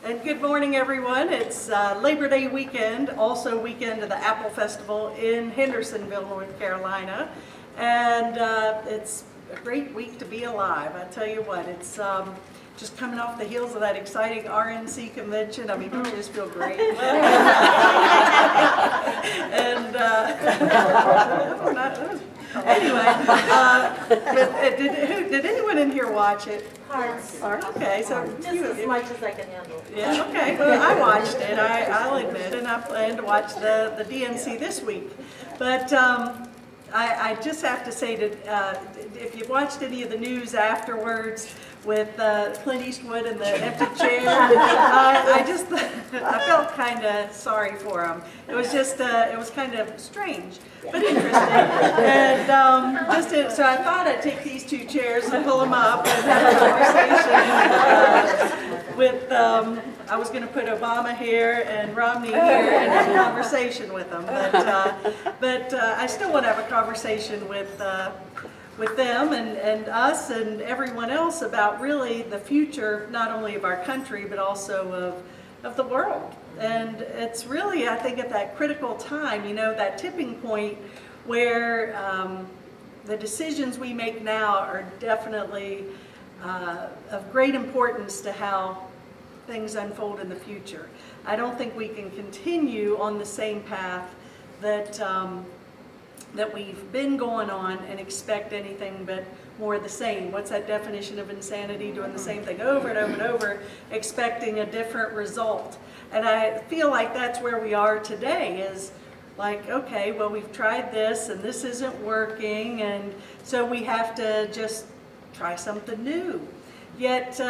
And good morning, everyone. It's Labor Day weekend, also weekend of the Apple Festival in Hendersonville, North Carolina. And it's a great week to be alive. I tell you what, it's just coming off the heels of that exciting RNC convention. I mean, you just feel great. And anyway, did anyone in here watch it? Parts. Okay, so just as much as I can handle. Yeah, okay. Well, I watched it, I'll admit, and I plan to watch the DNC this week. But I just have to say that if you watched any of the news afterwards with Clint Eastwood and the empty chair, I felt kind of sorry for him. It was just, it was kind of strange, but interesting. And so I thought I'd take these two chairs and pull them up and have a conversation with, I was going to put Obama here and Romney here and have a conversation with them. But I still want to have a conversation with them and us and everyone else about really the future, not only of our country, but also of the world. And it's really, I think, at that critical time, you know, that tipping point where the decisions we make now are definitely of great importance to how things unfold in the future. I don't think we can continue on the same path that that we've been going on and expect anything but more of the same. What's that definition of insanity? Doing the same thing over and over and over, expecting a different result. And I feel like that's where we are today, is like, okay, well, we've tried this and this isn't working, and so we have to just try something new. Yet,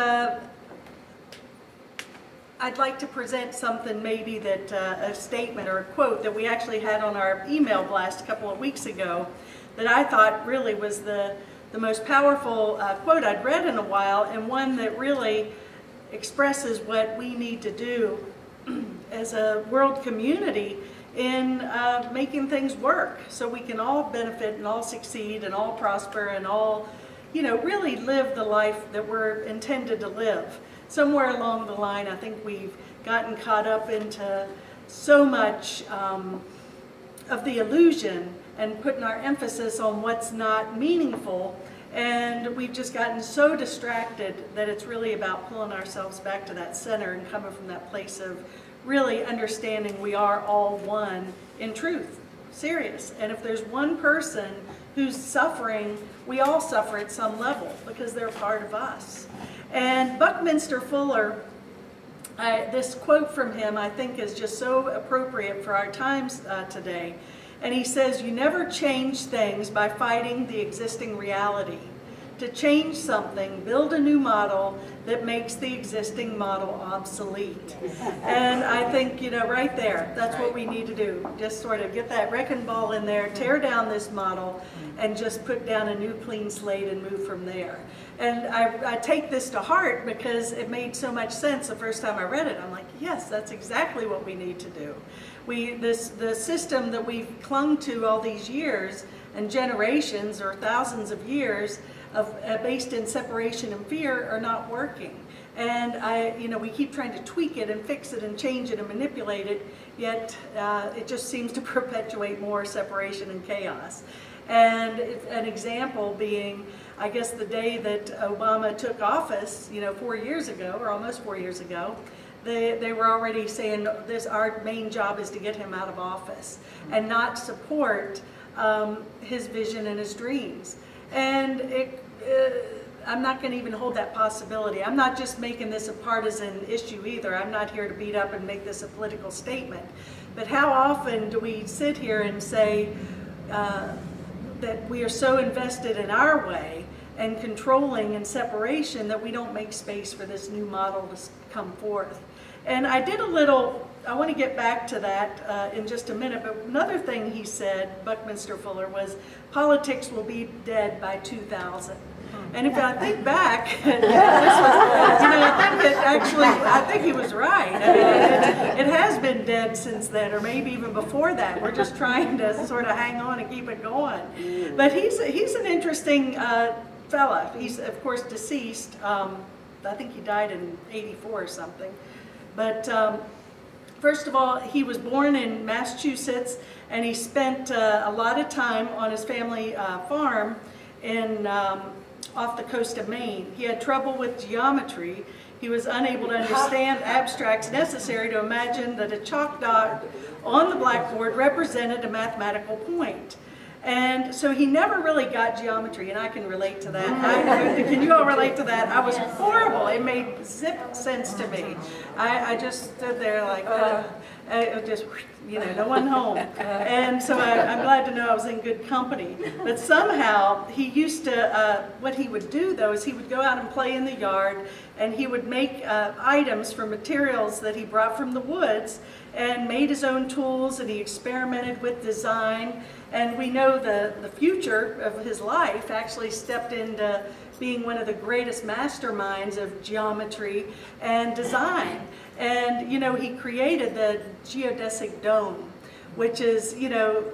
I'd like to present something maybe that, a statement or a quote that we actually had on our email blast a couple of weeks ago that I thought really was the most powerful quote I'd read in a while, and one that really expresses what we need to do as a world community in making things work so we can all benefit and all succeed and all prosper and all, you know, really live the life that we're intended to live. Somewhere along the line, I think we've gotten caught up into so much of the illusion and putting our emphasis on what's not meaningful, and we've just gotten so distracted that it's really about pulling ourselves back to that center and coming from that place of really understanding we are all one in truth, serious. And if there's one person who's suffering, we all suffer at some level because they're part of us. And Buckminster Fuller, this quote from him I think is just so appropriate for our times today. And he says, "You never change things by fighting the existing reality. To change something, build a new model that makes the existing model obsolete." And I think, you know, right there, that's what we need to do. Just sort of get that wrecking ball in there, tear down this model, and just put down a new clean slate and move from there. And I take this to heart because it made so much sense the first time I read it. I'm like, yes, that's exactly what we need to do. The system that we've clung to all these years and generations or thousands of years based in separation and fear are not working. And you know, we keep trying to tweak it and fix it and change it and manipulate it, yet it just seems to perpetuate more separation and chaos. And an example being, I guess, the day that Obama took office, you know, 4 years ago, or almost 4 years ago, they were already saying our main job is to get him out of office and not support his vision and his dreams. And I'm not going to even hold that possibility. I'm not just making this a partisan issue either. I'm not here to beat up and make this a political statement. But how often do we sit here and say that we are so invested in our way and controlling and separation that we don't make space for this new model to come forth? And I did a little, I want to get back to that in just a minute, but another thing he said, Buckminster Fuller, was politics will be dead by 2000. And if I think back, this was, you know, I think he was right. I mean, it has been dead since then, or maybe even before that. We're just trying to sort of hang on and keep it going. But he's an interesting fella. He's, of course, deceased. I think he died in '84 or something. But first of all, he was born in Massachusetts, and he spent a lot of time on his family farm in off the coast of Maine. He had trouble with geometry. He was unable to understand abstracts necessary to imagine that a chalk dot on the blackboard represented a mathematical point. And so he never really got geometry, and I can relate to that. Can you all relate to that? I was horrible. It made zip sense to me. I just stood there like, just, you know, no one home. And so I'm glad to know I was in good company. But somehow he used to, what he would do though is he would go out and play in the yard, and he would make items from materials that he brought from the woods, and made his own tools, and he experimented with design. And we know the future of his life actually stepped into being one of the greatest masterminds of geometry and design. And, you know, he created the geodesic dome, which is, you know,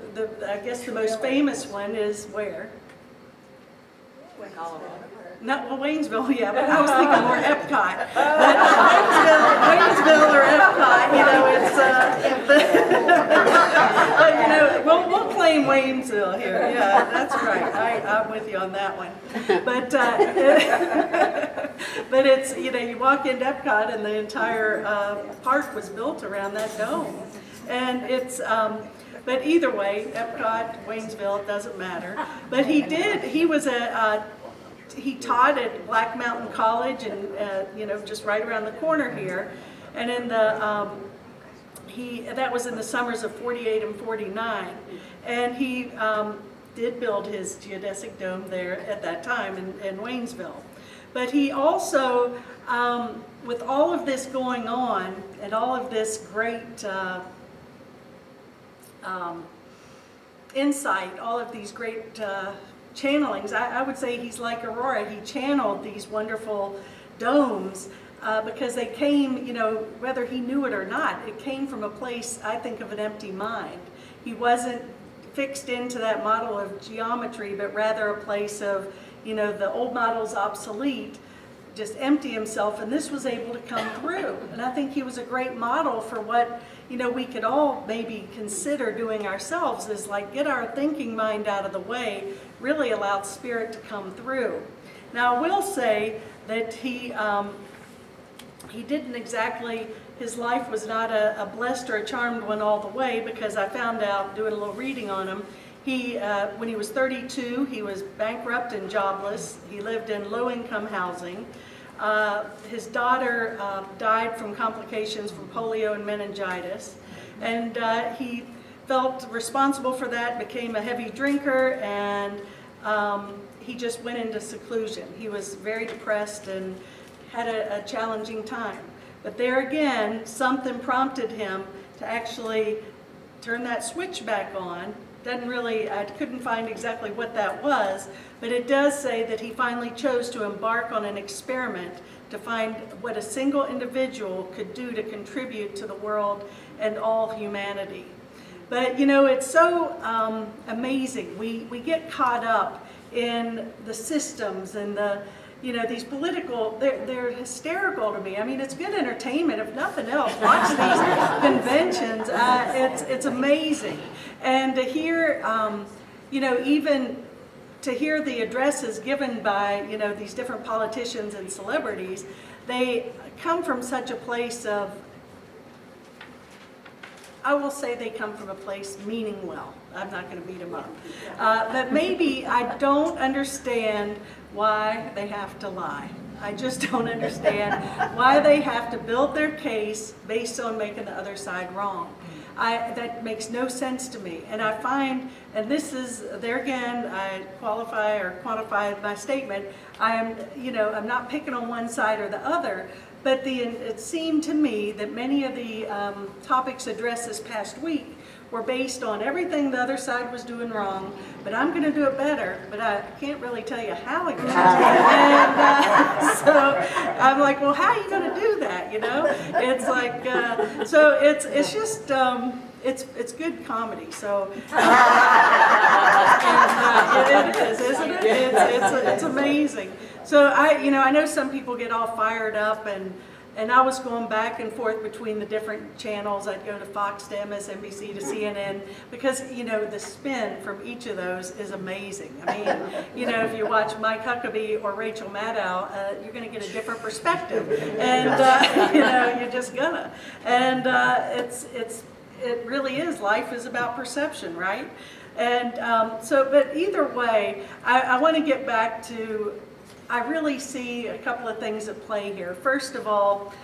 I guess the most famous one is where? Not well, Waynesville, yeah, but I was thinking more Epcot. But Waynesville or Epcot, you know, it's, you know, we'll claim Waynesville here. Yeah, that's right. I'm with you on that one. But but it's, you know, you walk into Epcot and the entire park was built around that dome, and it's. But either way, Epcot, Waynesville, it doesn't matter. But he was he taught at Black Mountain College, and you know, just right around the corner here. And in the that was in the summers of '48 and '49, and he did build his geodesic dome there at that time in Waynesville. But he also, with all of this going on and all of this great insight, all of these great channelings, I would say he's like Aurora. He channeled these wonderful domes because they came, you know, whether he knew it or not, it came from a place, I think, of an empty mind. He wasn't fixed into that model of geometry, but rather a place of, you know, the old model's obsolete, just empty himself, and this was able to come through. And I think he was a great model for what, you know, we could all maybe consider doing ourselves, is like get our thinking mind out of the way, really allow Spirit to come through. Now I will say that he didn't exactly, his life was not a blessed or a charmed one all the way, because I found out doing a little reading on him, he, when he was 32, he was bankrupt and jobless. He lived in low-income housing. His daughter died from complications from polio and meningitis, and he felt responsible for that, became a heavy drinker, and he just went into seclusion. He was very depressed and had a challenging time. But there again, something prompted him to actually turn that switch back on. Doesn't really, I couldn't find exactly what that was, but it does say that he finally chose to embark on an experiment to find what a single individual could do to contribute to the world and all humanity. But you know, it's so amazing. We get caught up in the systems and the, you know, these political, they're hysterical to me. I mean, it's good entertainment, if nothing else. Watch these conventions. It's amazing. And to hear, you know, even to hear the addresses given by, you know, these different politicians and celebrities, they come from such a place of, I will say they come from a place meaning well. I'm not going to beat them up. But maybe I don't understand why they have to lie. I just don't understand why they have to build their case based on making the other side wrong. That makes no sense to me. And I find, and this is, there again, I qualify or quantify my statement, I am, you know, I'm not picking on one side or the other, but it seemed to me that many of the topics addressed this past week were based on everything the other side was doing wrong, but I'm going to do it better, but I can't really tell you how I'm going to do it. And so I'm like, well, how are you going to do that, you know? It's like, so it's just, it's good comedy, so, and, it is, isn't it? It's amazing. So you know, I know some people get all fired up and And I was going back and forth between the different channels. I'd go to Fox to MSNBC to CNN because, you know, the spin from each of those is amazing. I mean, you know, if you watch Mike Huckabee or Rachel Maddow, you're going to get a different perspective. And, you know, you're just gonna. And it really is. Life is about perception, right? And but either way, I want to get back to, I really see a couple of things at play here. First of all,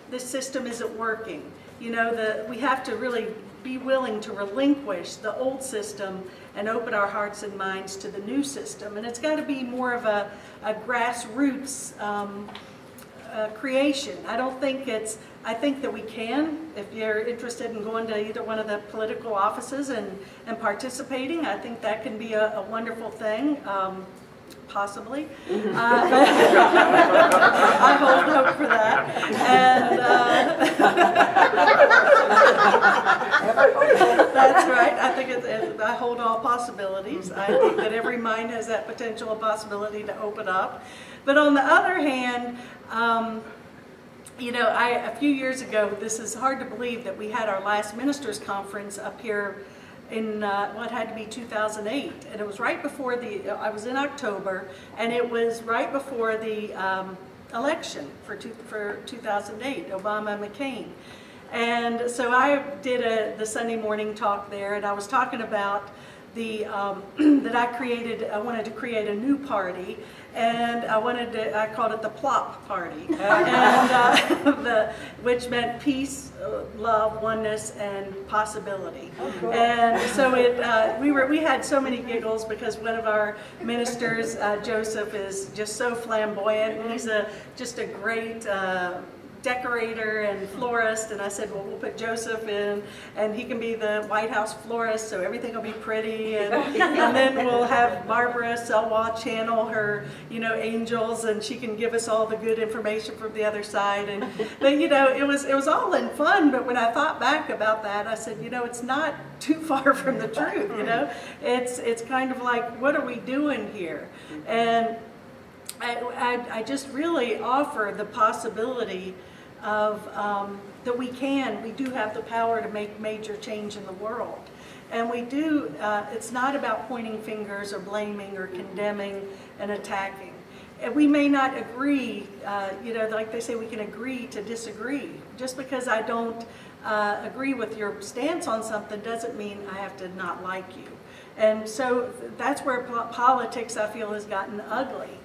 this system isn't working. You know, we have to really be willing to relinquish the old system and open our hearts and minds to the new system. And it's got to be more of a grassroots creation. I think that we can, if you're interested in going to either one of the political offices and participating, I think that can be a wonderful thing. Possibly. I hold hope for that. And that's right. I think I hold all possibilities. I think that every mind has that potential possibility to open up. But on the other hand, you know, a few years ago, this is hard to believe that we had our last ministers' conference up here in what had to be 2008, and it was right before I was in October, and it was right before the election for 2008, Obama-McCain. And so I did the Sunday morning talk there, and I was talking about that I wanted to create a new party, and I called it the Plop Party, and which meant peace, love, oneness, and possibility. Oh, cool. And so we had so many giggles because one of our ministers, Joseph, is just so flamboyant, and he's just a great decorator and florist, and I said, well, we'll put Joseph in, and he can be the White House florist, so everything will be pretty, and then we'll have Barbara Selwa channel her, you know, angels, and she can give us all the good information from the other side. But you know, it was all in fun. But when I thought back about that, I said, you know, it's not too far from the truth. You know, it's kind of like, what are we doing here? And I just really offer the possibility of that we do have the power to make major change in the world. And we do, it's not about pointing fingers or blaming or condemning and attacking. And we may not agree, you know, like they say, we can agree to disagree. Just because I don't agree with your stance on something doesn't mean I have to not like you. And so that's where politics, I feel, has gotten ugly.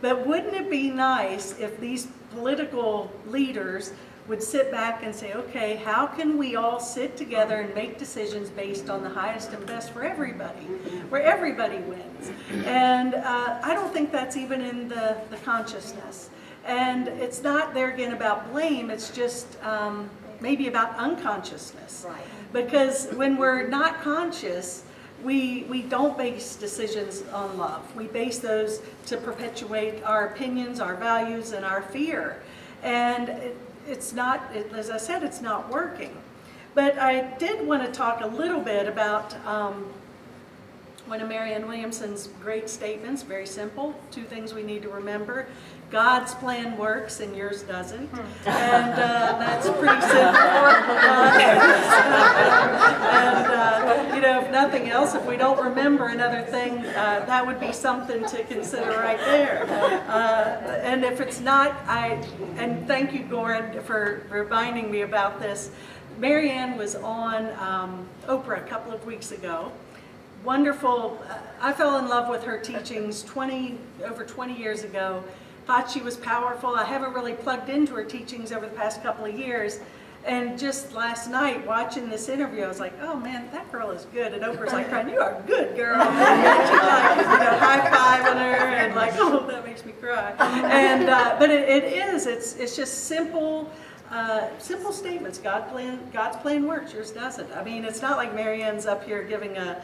But wouldn't it be nice if these political leaders would sit back and say, okay, how can we all sit together and make decisions based on the highest and best for everybody, where everybody wins? And I don't think that's even in the consciousness. And it's not there again about blame, it's just maybe about unconsciousness. Right. Because when we're not conscious, we don't base decisions on love. We base those to perpetuate our opinions, our values, and our fear. And it's not, as I said, it's not working. But I did want to talk a little bit about one of Marianne Williamson's great statements, very simple, 2 things we need to remember. God's plan works and yours doesn't, and that's pretty simple. And you know, if nothing else, if we don't remember another thing, that would be something to consider right there. And if it's not, and thank you, Goran, for reminding me about this. Marianne was on Oprah a couple of weeks ago. Wonderful. I fell in love with her teachings over 20 years ago. Thought she was powerful. I haven't really plugged into her teachings over the past couple of years. And just last night, watching this interview, I was like, oh man, that girl is good. And Oprah's like, you are good, girl. And she's like, you know, high-fiving her and like, oh, that makes me cry. And, but it's just simple, simple statements. God's plan works, yours doesn't. I mean, it's not like Marianne's up here giving a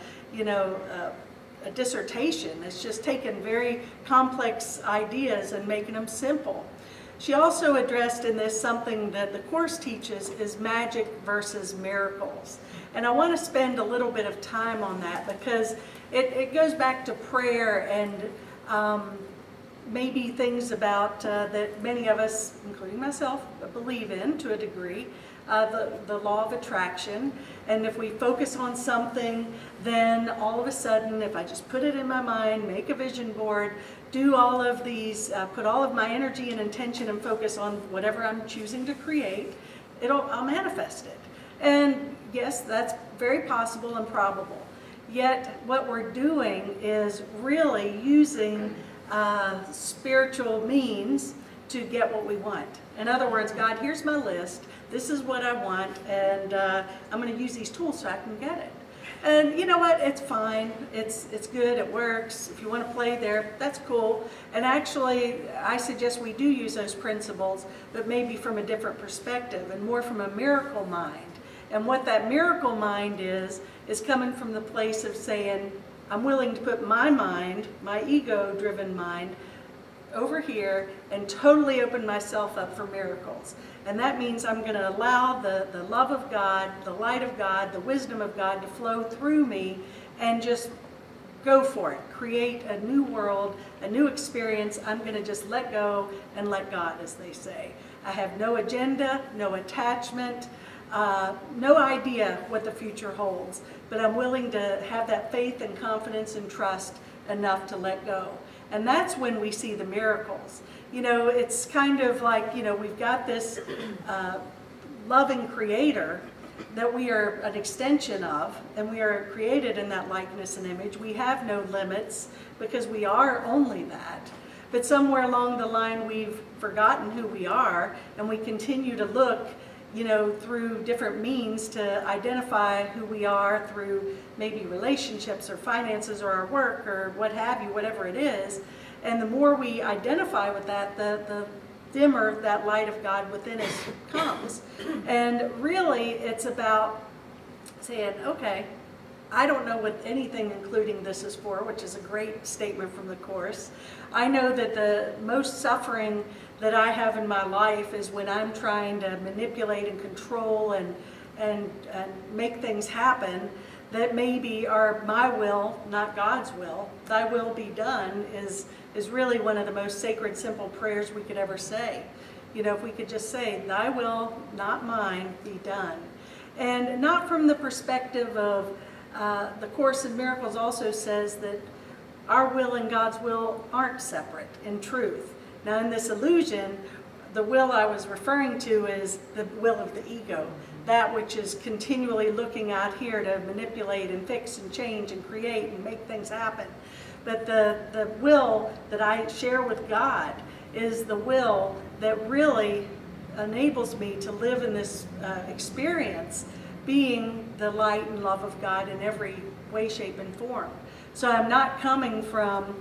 dissertation. It's just taking very complex ideas and making them simple. She also addressed in this something that the Course teaches is magic versus miracles. And I want to spend a little bit of time on that because it goes back to prayer and maybe things about that many of us, including myself, believe in to a degree, the law of attraction. And if we focus on something, then all of a sudden, if I just put it in my mind, make a vision board, do all of these, put all of my energy and intention and focus on whatever I'm choosing to create, I'll manifest it. And yes, that's very possible and probable. Yet what we're doing is really using spiritual means to get what we want. In other words, God, here's my list. This is what I want, and I'm going to use these tools so I can get it. And you know what? It's fine. It's good. It works. If you want to play there, that's cool. And actually, I suggest we do use those principles, but maybe from a different perspective and more from a miracle mind. And what that miracle mind is coming from the place of saying, I'm willing to put my mind, my ego-driven mind, over here and totally open myself up for miracles. And that means I'm going to allow the love of God, the light of God, the wisdom of God to flow through me and just go for it. Create a new world, a new experience. I'm going to just let go and let God, as they say. I have no agenda, no attachment, no idea what the future holds, but I'm willing to have that faith and confidence and trust enough to let go. And that's when we see the miracles. You know, it's kind of like, you know, we've got this loving creator that we are an extension of, and we are created in that likeness and image. We have no limits because we are only that. But somewhere along the line we've forgotten who we are, and we continue to look, you know, through different means to identify who we are through maybe relationships or finances or our work or what have you, whatever it is. And the more we identify with that, the dimmer that light of God within us comes. And really it's about saying, okay, I don't know what anything including this is for, which is a great statement from the Course. I know that the most suffering that I have in my life is when I'm trying to manipulate and control and make things happen that maybe are my will, not God's will. Thy will be done is really one of the most sacred, simple prayers we could ever say. You know, if we could just say, thy will, not mine, be done. And not from the perspective of, the Course in Miracles also says that our will and God's will aren't separate in truth. Now in this illusion, the will I was referring to is the will of the ego, that which is continually looking out here to manipulate and fix and change and create and make things happen. But the will that I share with God is the will that really enables me to live in this experience, being the light and love of God in every way, shape, and form. So I'm not coming from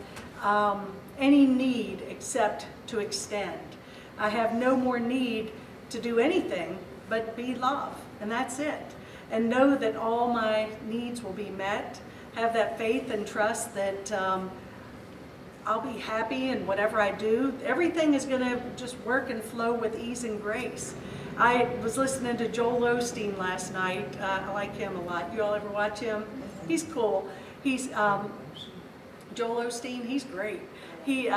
any need except to extend. I have no more need to do anything but be love, and that's it. And know that all my needs will be met. Have that faith and trust that I'll be happy in whatever I do. Everything is going to just work and flow with ease and grace. I was listening to Joel Osteen last night. I like him a lot. You all ever watch him? He's cool. He's Joel Osteen. He's great. He